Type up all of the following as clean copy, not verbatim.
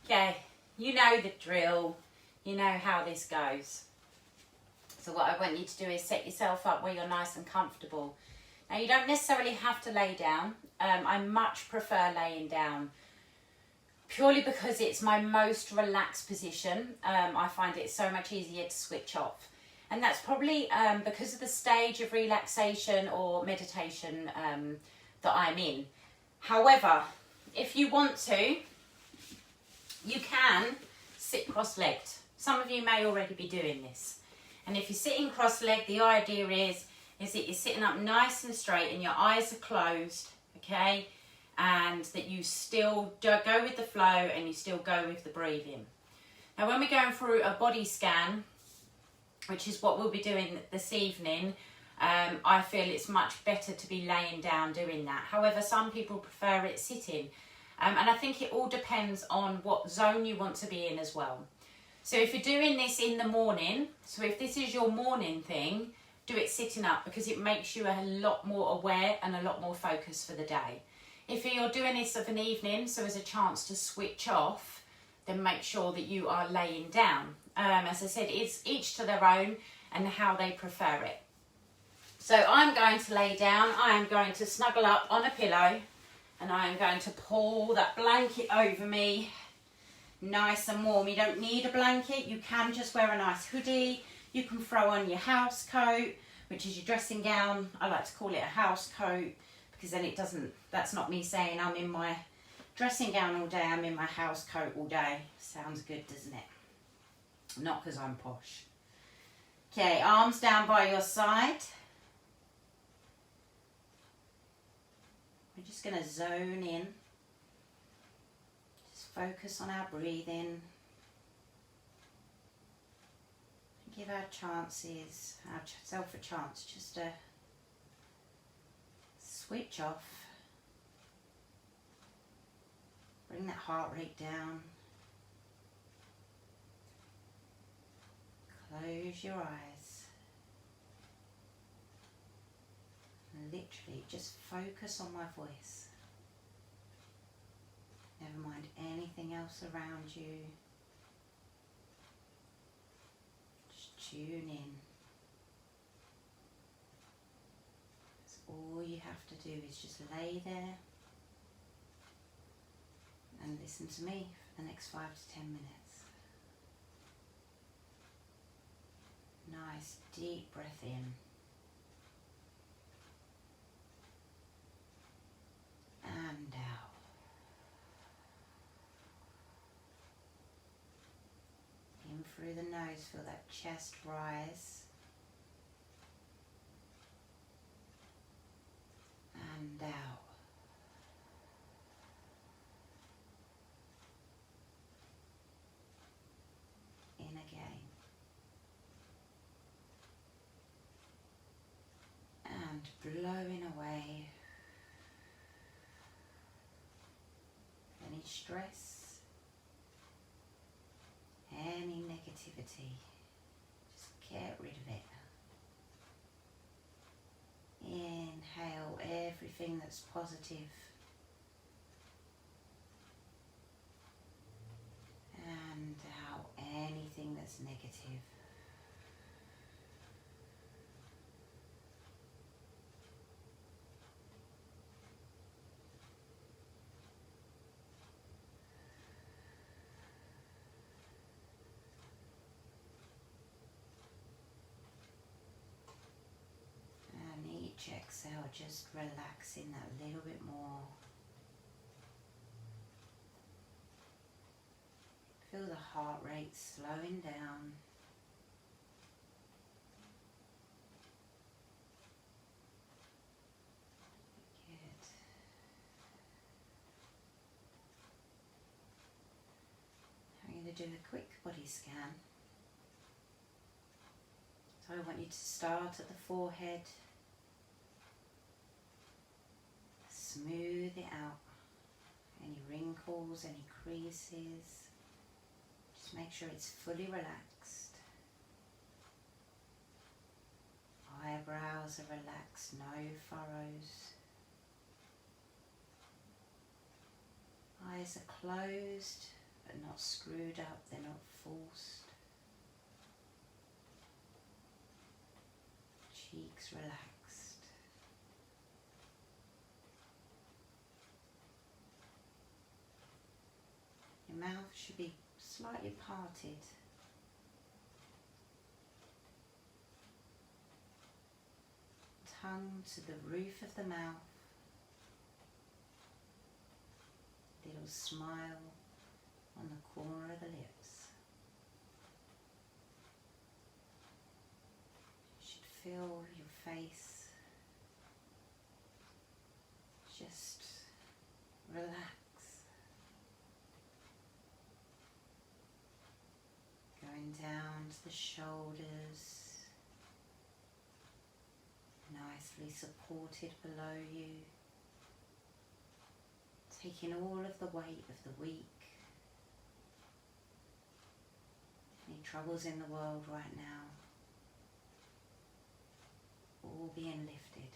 Okay, you know the drill. You know how this goes. So what I want you to do is set yourself up where you're nice and comfortable. Now you don't necessarily have to lay down. I much prefer laying down purely because it's my most relaxed position. I find it so much easier to switch off. And that's probably because of the stage of relaxation or meditation that I'm in. However, if you want to, you can sit cross-legged. Some of you may already be doing this. And if you're sitting cross-legged, the idea is that you're sitting up nice and straight and your eyes are closed, okay? And that you still go with the flow and you still go with the breathing. Now when we're going through a body scan, which is what we'll be doing this evening, I feel it's much better to be laying down doing that. However, some people prefer it sitting. And I think it all depends on what zone you want to be in as well. So if you're doing this in the morning, so if this is your morning thing, do it sitting up because it makes you a lot more aware and a lot more focused for the day. If you're doing this of an evening, so as a chance to switch off, then make sure that you are laying down. As I said, it's each to their own and how they prefer it. So I'm going to lay down, I am going to snuggle up on a pillow and I am going to pull that blanket over me, nice and warm. You don't need a blanket, you can just wear a nice hoodie. You can throw on your house coat, which is your dressing gown. I like to call it a house coat because then it doesn't, that's not me saying I'm in my dressing gown all day, I'm in my house coat all day. Sounds good, doesn't it? Not because I'm posh. Okay, arms down by your side. We're just going to zone in. Just focus on our breathing. Give our chances, ourselves a chance just to switch off. Bring that heart rate down. Close your eyes. And literally just focus on my voice. Never mind anything else around you. Just tune in. That's all you have to do is just lay there and listen to me for the next 5 to 10 minutes. Nice deep breath in. And out. In through the nose, feel that chest rise. And out. In again. And blowing away any stress, any negativity. Just get rid of it. Inhale everything that's positive. And out anything that's negative. Exhale, just relaxing that little bit more. Feel the heart rate slowing down. Good. I'm going to do a quick body scan. So I want you to start at the forehead. Smooth it out. Any wrinkles, any creases. Just make sure it's fully relaxed. Eyebrows are relaxed, no furrows. Eyes are closed. but not screwed up, they're not forced. Cheeks relaxed. Your mouth should be slightly parted. Tongue to the roof of the mouth. Little smile on the corner of the lips. You should feel your face just relax. Going down to the shoulders. Nicely supported below you, taking all of the weight of the week, any troubles in the world right now, all being lifted.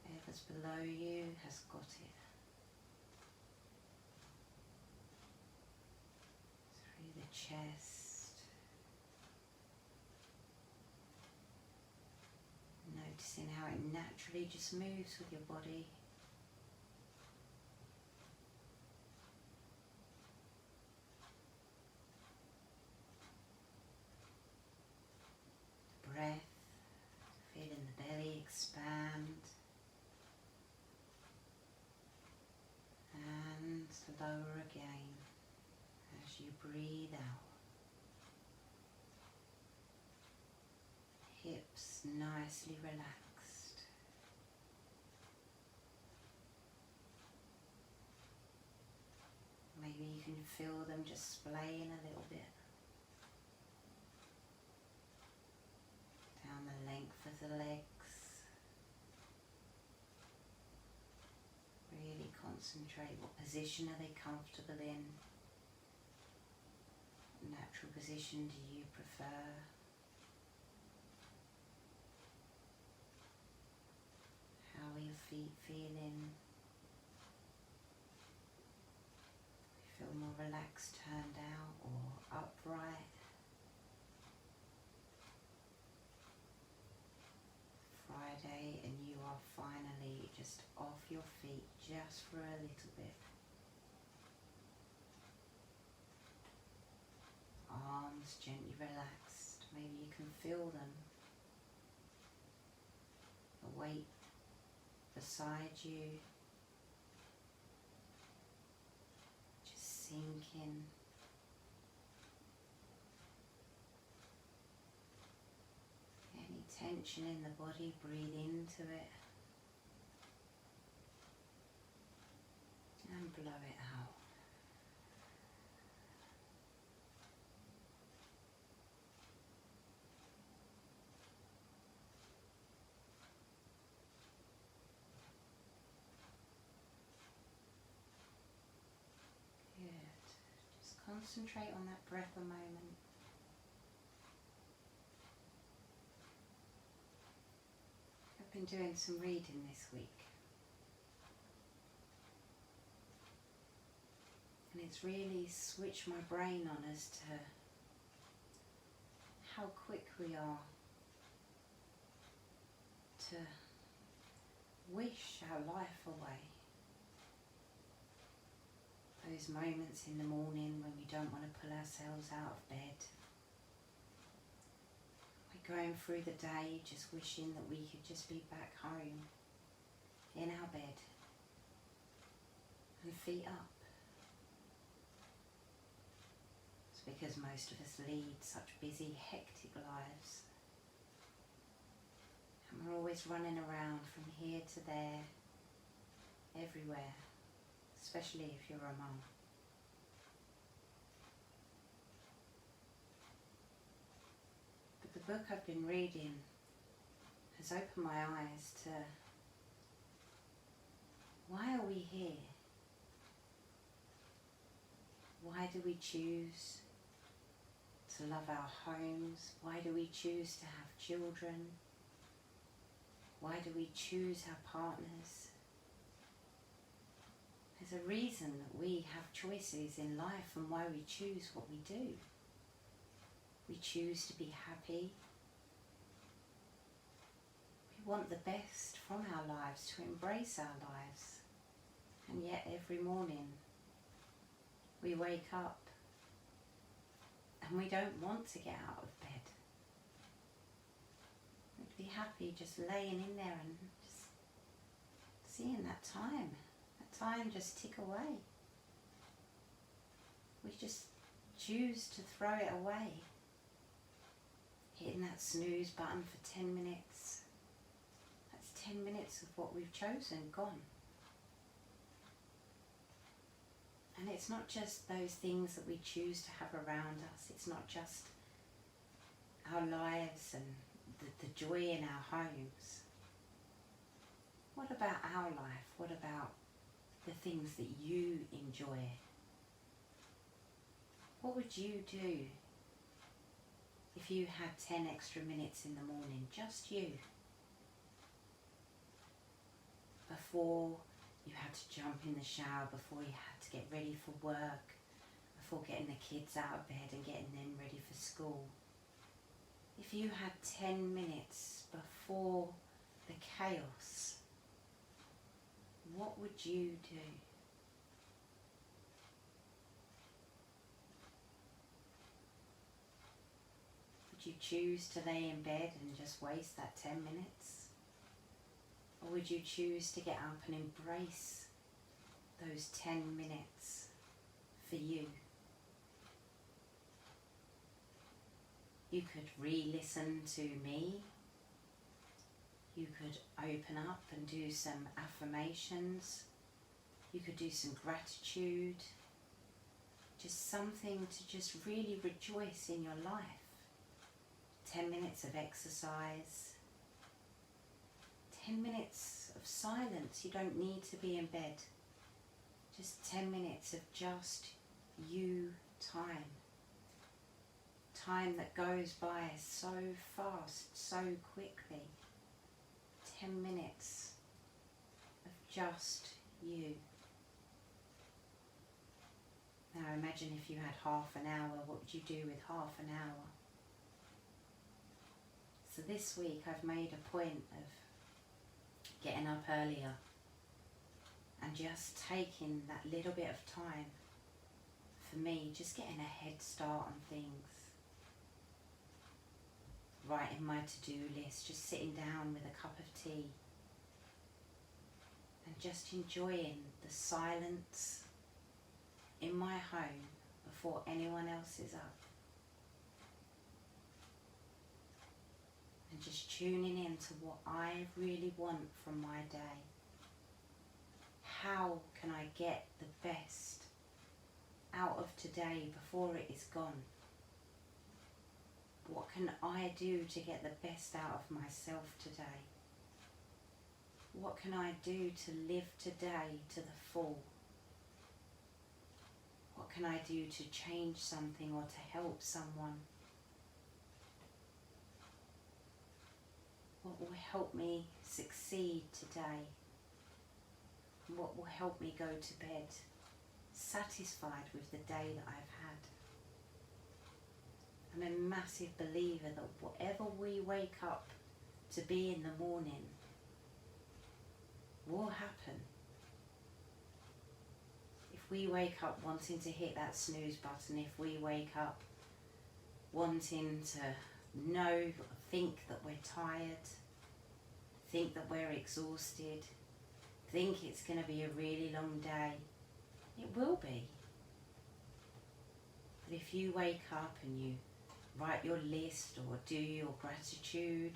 Whatever's below you has got it. Through the chest. Noticing how it naturally just moves with your body. Breath, feeling the belly expand and lower again as you breathe out. Hips nicely relaxed. Maybe you can feel them just splaying a little bit down the length of the legs. Really concentrate. What position are they comfortable in? What natural position do you prefer? How are your feet feeling? You feel more relaxed, turned out, or upright? Friday, and you are finally just off your feet just for a little bit. Arms gently relaxed. Maybe you can feel them. The weight beside you, just sinking. Any tension in the body, breathe into it and blow it out. Concentrate on that breath a moment. I've been doing some reading this week. And it's really switched my brain on as to how quick we are to wish our life away. Those moments in the morning when we don't want to pull ourselves out of bed. We're going through the day just wishing that we could just be back home in our bed and feet up. It's because most of us lead such busy, hectic lives. And we're always running around from here to there, everywhere. Especially if you're a mum. But the book I've been reading has opened my eyes to why are we here? Why do we choose to love our homes? Why do we choose to have children? Why do we choose our partners? There's a reason that we have choices in life and why we choose what we do. We choose to be happy. We want the best from our lives, to embrace our lives. And yet every morning we wake up and we don't want to get out of bed. We'd be happy just laying in there and just seeing that time just tick away. We just choose to throw it away. Hitting that snooze button for 10 minutes. That's 10 minutes of what we've chosen gone. And it's not just those things that we choose to have around us. It's not just our lives and the joy in our homes. What about our life? What about the things that you enjoy? What would you do if you had 10 extra minutes in the morning, just you, before you had to jump in the shower, before you had to get ready for work, before getting the kids out of bed and getting them ready for school? If you had 10 minutes before the chaos, what would you do? Would you choose to lay in bed and just waste that 10 minutes? Or would you choose to get up and embrace those 10 minutes for you? You could re-listen to me. You could open up and do some affirmations. You could do some gratitude. Just something to just really rejoice in your life. 10 minutes of exercise. 10 minutes of silence. You don't need to be in bed. Just 10 minutes of just you time. Time that goes by so fast, so quickly. 10 minutes of just you. Now imagine if you had half an hour, what would you do with half an hour? So this week I've made a point of getting up earlier and just taking that little bit of time for me, just getting a head start on things. Writing my to-do list, just sitting down with a cup of tea and just enjoying the silence in my home before anyone else is up. And just tuning in to what I really want from my day. How can I get the best out of today before it is gone? What can I do to get the best out of myself today? What can I do to live today to the full? What can I do to change something or to help someone? What will help me succeed today? What will help me go to bed satisfied with the day that I've had? I'm a massive believer that whatever we wake up to be in the morning will happen. If we wake up wanting to hit that snooze button, if we wake up wanting to think that we're tired, think that we're exhausted, think it's going to be a really long day, it will be. But if you wake up and you write your list or do your gratitude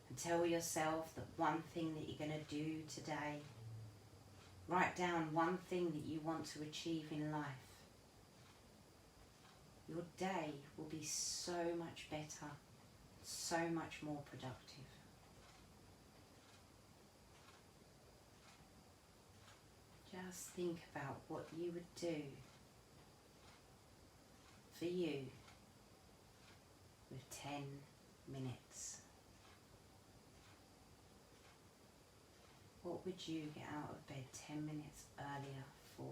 and tell yourself that one thing that you're going to do today, write down one thing that you want to achieve in life, your day will be so much better, so much more productive. Just think about what you would do for you with 10 minutes. What would you get out of bed 10 minutes earlier 4.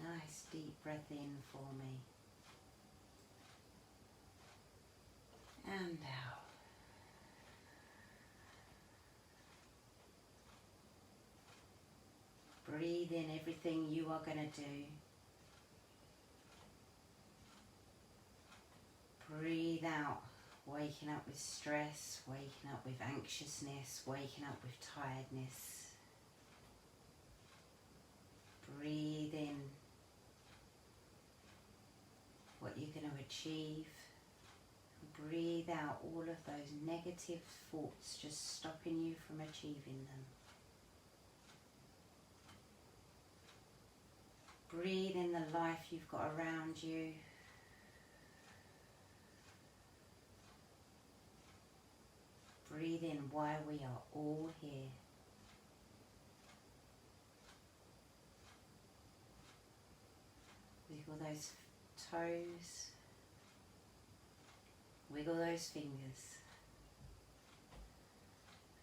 Nice deep breath in for me. And out. Breathe in everything you are going to do. Breathe out, waking up with stress, waking up with anxiousness, waking up with tiredness. Breathe in what you're going to achieve. Breathe out all of those negative thoughts just stopping you from achieving them. Breathe in the life you've got around you. Breathe in why we are all here. Wiggle those toes. Wiggle those fingers.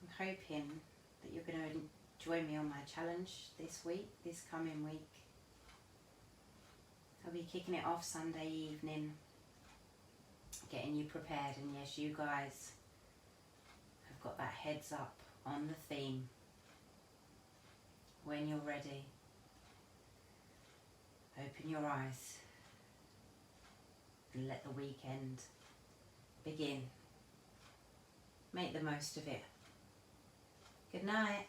I'm hoping that you're going to join me on my challenge this week, this coming week. I'll be kicking it off Sunday evening, getting you prepared, and yes, you guys have got that heads up on the theme. When you're ready, open your eyes and let the weekend begin. Make the most of it. Good night.